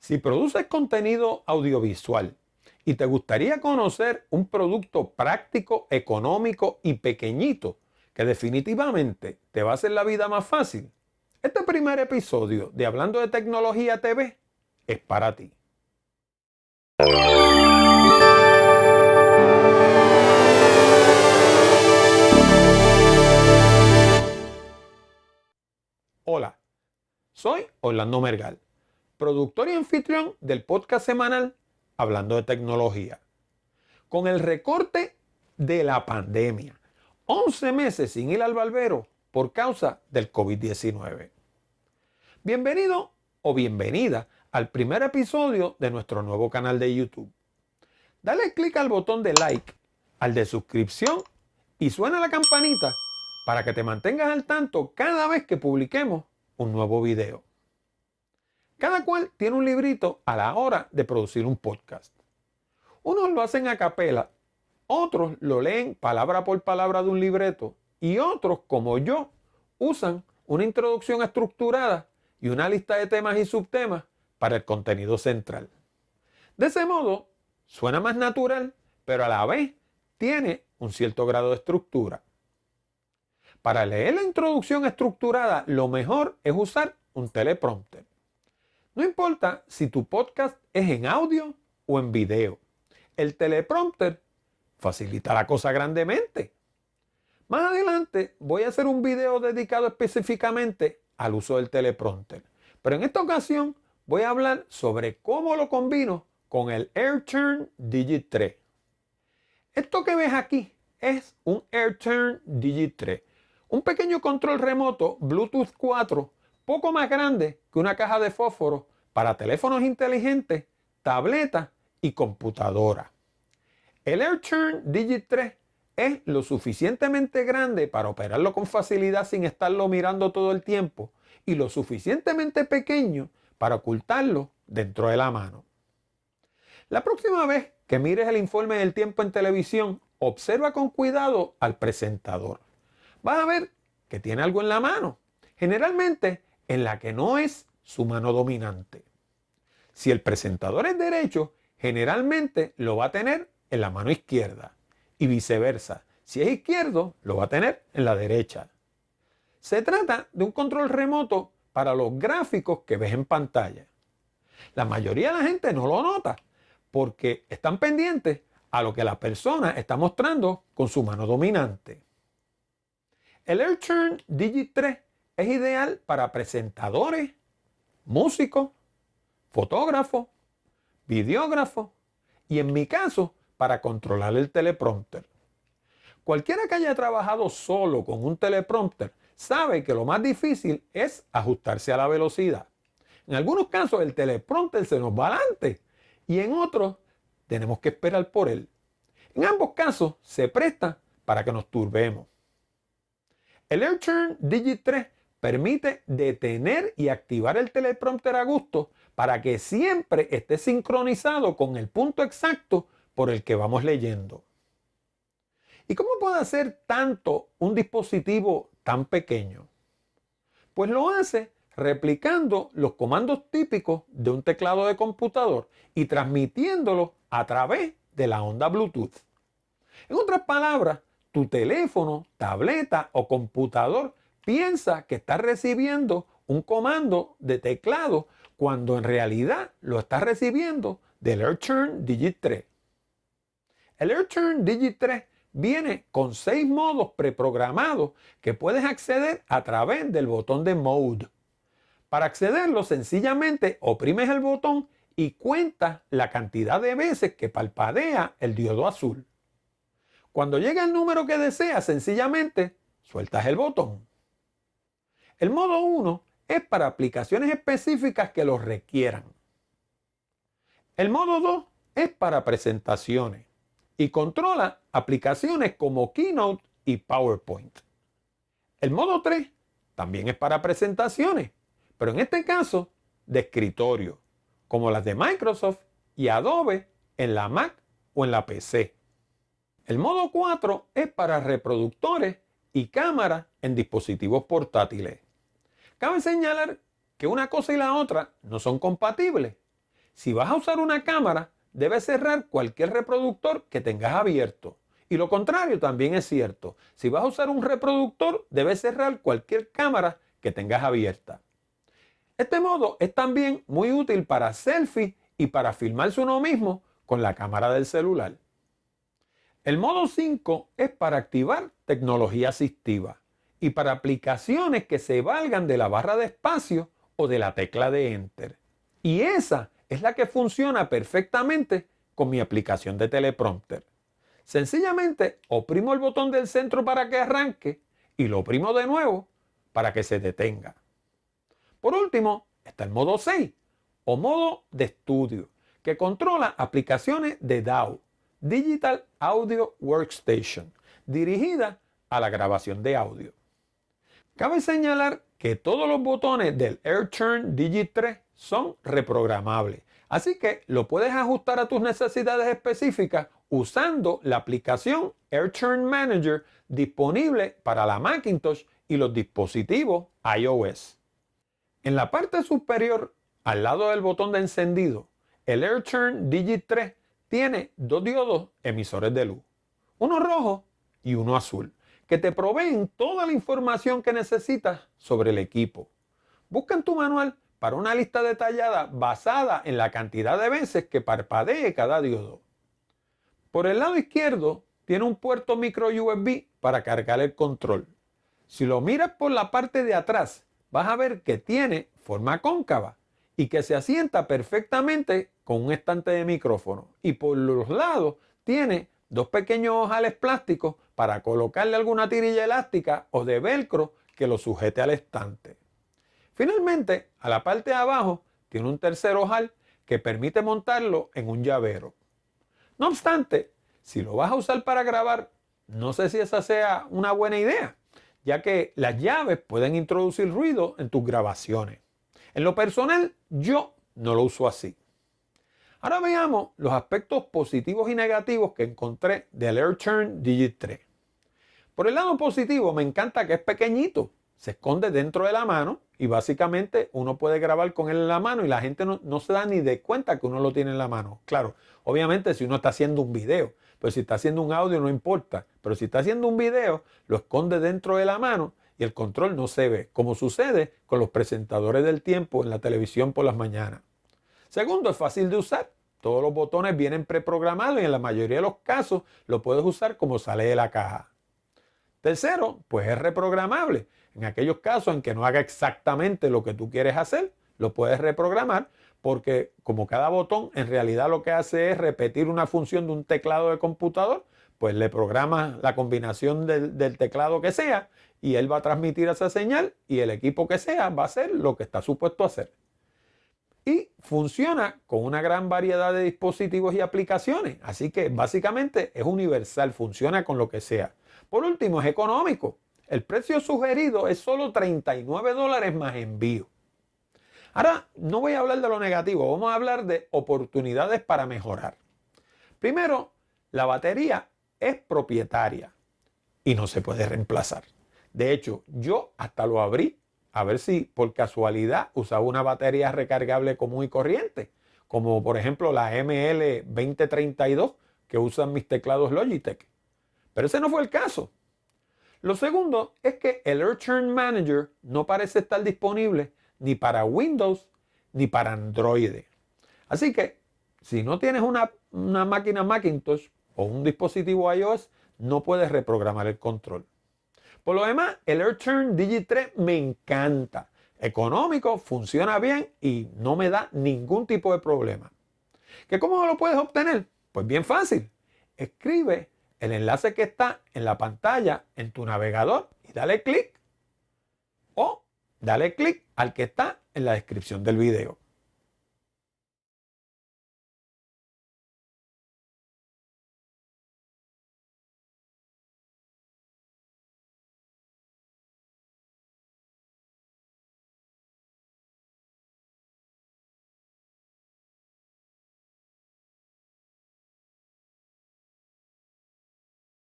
Si produces contenido audiovisual y te gustaría conocer un producto práctico, económico y pequeñito que definitivamente te va a hacer la vida más fácil, este primer episodio de Hablando de Tecnología TV es para ti. Hola, soy Orlando Mergal, productor y anfitrión del podcast semanal Hablando de Tecnología. Con el recorte de la pandemia, 11 meses sin ir al barbero por causa del COVID-19. Bienvenido o bienvenida al primer episodio de nuestro nuevo canal de YouTube. Dale clic al botón de like, al de suscripción y suena la campanita para que te mantengas al tanto cada vez que publiquemos un nuevo video. Cada cual tiene un librito a la hora de producir un podcast. Unos lo hacen a capela, otros lo leen palabra por palabra de un libreto y otros, como yo, usan una introducción estructurada y una lista de temas y subtemas para el contenido central. De ese modo, suena más natural, pero a la vez tiene un cierto grado de estructura. Para leer la introducción estructurada, lo mejor es usar un teleprompter. No importa si tu podcast es en audio o en video. El teleprompter facilita la cosa grandemente. Más adelante voy a hacer un video dedicado específicamente al uso del teleprompter. Pero en esta ocasión voy a hablar sobre cómo lo combino con el AirTurn Digit 3. Esto que ves aquí es un AirTurn Digit 3. Un pequeño control remoto Bluetooth 4, poco más grande que una caja de fósforo para teléfonos inteligentes, tabletas y computadoras. El AirTurn Digit 3 es lo suficientemente grande para operarlo con facilidad sin estarlo mirando todo el tiempo y lo suficientemente pequeño para ocultarlo dentro de la mano. La próxima vez que mires el informe del tiempo en televisión, observa con cuidado al presentador. Vas a ver que tiene algo en la mano, generalmente en la que no es su mano dominante. Si el presentador es derecho, generalmente lo va a tener en la mano izquierda y viceversa. Si es izquierdo, lo va a tener en la derecha. Se trata de un control remoto para los gráficos que ves en pantalla. La mayoría de la gente no lo nota porque están pendientes a lo que la persona está mostrando con su mano dominante. El AirTurn Digit 3 es ideal para presentadores, músicos, fotógrafos, videógrafos y en mi caso para controlar el teleprompter. Cualquiera que haya trabajado solo con un teleprompter sabe que lo más difícil es ajustarse a la velocidad. En algunos casos el teleprompter se nos va adelante y en otros tenemos que esperar por él. En ambos casos se presta para que nos turbemos. El AirTurn Digit 3 permite detener y activar el teleprompter a gusto para que siempre esté sincronizado con el punto exacto por el que vamos leyendo. ¿Y cómo puede hacer tanto un dispositivo tan pequeño? Pues lo hace replicando los comandos típicos de un teclado de computador y transmitiéndolos a través de la onda Bluetooth. En otras palabras, tu teléfono, tableta o computador piensa que está recibiendo un comando de teclado cuando en realidad lo está recibiendo del AirTurn Digit 3. El AirTurn Digit 3 viene con 6 modos preprogramados que puedes acceder a través del botón de Mode. Para accederlo, sencillamente oprimes el botón y cuentas la cantidad de veces que parpadea el diodo azul. Cuando llega el número que deseas, sencillamente sueltas el botón. El modo 1 es para aplicaciones específicas que lo requieran. El modo 2 es para presentaciones y controla aplicaciones como Keynote y PowerPoint. El modo 3 también es para presentaciones, pero en este caso de escritorio, como las de Microsoft y Adobe en la Mac o en la PC. El modo 4 es para reproductores y cámaras en dispositivos portátiles. Cabe señalar que una cosa y la otra no son compatibles, Si vas a usar una cámara, debes cerrar cualquier reproductor que tengas abierto. Y lo contrario también es cierto. Si vas a usar un reproductor, debes cerrar cualquier cámara que tengas abierta. Este modo es también muy útil para selfies y para filmarse uno mismo con la cámara del celular. El modo 5 es para activar tecnología asistiva y para aplicaciones que se valgan de la barra de espacio o de la tecla de Enter. Y esa es la que funciona perfectamente con mi aplicación de teleprompter. Sencillamente oprimo el botón del centro para que arranque y lo oprimo de nuevo para que se detenga. Por último, está el modo 6 o modo de estudio, que controla aplicaciones de DAW, Digital Audio Workstation, dirigida a la grabación de audio. Cabe señalar que todos los botones del AirTurn Digit 3 son reprogramables, así que lo puedes ajustar a tus necesidades específicas usando la aplicación AirTurn Manager disponible para la Macintosh y los dispositivos iOS. En la parte superior, al lado del botón de encendido, el AirTurn Digit 3 tiene dos diodos emisores de luz, uno rojo y uno azul, que te proveen toda la información que necesitas sobre el equipo. Busca en tu manual para una lista detallada basada en la cantidad de veces que parpadee cada diodo. Por el lado izquierdo tiene un puerto micro USB para cargar el control. Si lo miras por la parte de atrás, vas a ver que tiene forma cóncava y que se asienta perfectamente con un estante de micrófono. Y por los lados tiene dos pequeños ojales plásticos para colocarle alguna tirilla elástica o de velcro que lo sujete al estante. Finalmente, a la parte de abajo tiene un tercer ojal que permite montarlo en un llavero. No obstante, si lo vas a usar para grabar, no sé si esa sea una buena idea, ya que las llaves pueden introducir ruido en tus grabaciones. En lo personal, yo no lo uso así. Ahora veamos los aspectos positivos y negativos que encontré del AirTurn Digit 3. Por el lado positivo, me encanta que es pequeñito, se esconde dentro de la mano y básicamente uno puede grabar con él en la mano y la gente no se da ni de cuenta que uno lo tiene en la mano. Claro, obviamente si uno está haciendo un video, pero si está haciendo un audio no importa, pero si está haciendo un video, lo esconde dentro de la mano y el control no se ve, como sucede con los presentadores del tiempo en la televisión por las mañanas. Segundo, es fácil de usar. Todos los botones vienen preprogramados y en la mayoría de los casos lo puedes usar como sale de la caja. Tercero, pues es reprogramable. En aquellos casos en que no haga exactamente lo que tú quieres hacer, lo puedes reprogramar porque como cada botón en realidad lo que hace es repetir una función de un teclado de computador, pues le programas la combinación del teclado que sea y él va a transmitir esa señal y el equipo que sea va a hacer lo que está supuesto a hacer. Y funciona con una gran variedad de dispositivos y aplicaciones. Así que básicamente es universal, funciona con lo que sea. Por último, es económico. El precio sugerido es solo $39 más envío. Ahora, no voy a hablar de lo negativo, vamos a hablar de oportunidades para mejorar. Primero, la batería es propietaria y no se puede reemplazar. De hecho, yo hasta lo abrí a ver si por casualidad usaba una batería recargable común y corriente, como por ejemplo la ML2032 que usan mis teclados Logitech. Pero ese no fue el caso. Lo segundo es que el AirTurn Manager no parece estar disponible ni para Windows ni para Android. Así que si no tienes una máquina Macintosh o un dispositivo iOS, no puedes reprogramar el control. Por lo demás, el AirTurn Digit 3 me encanta. Económico, funciona bien y no me da ningún tipo de problema. ¿Cómo lo puedes obtener? Pues bien fácil. Escribe el enlace que está en la pantalla en tu navegador y dale clic. O dale clic al que está en la descripción del video.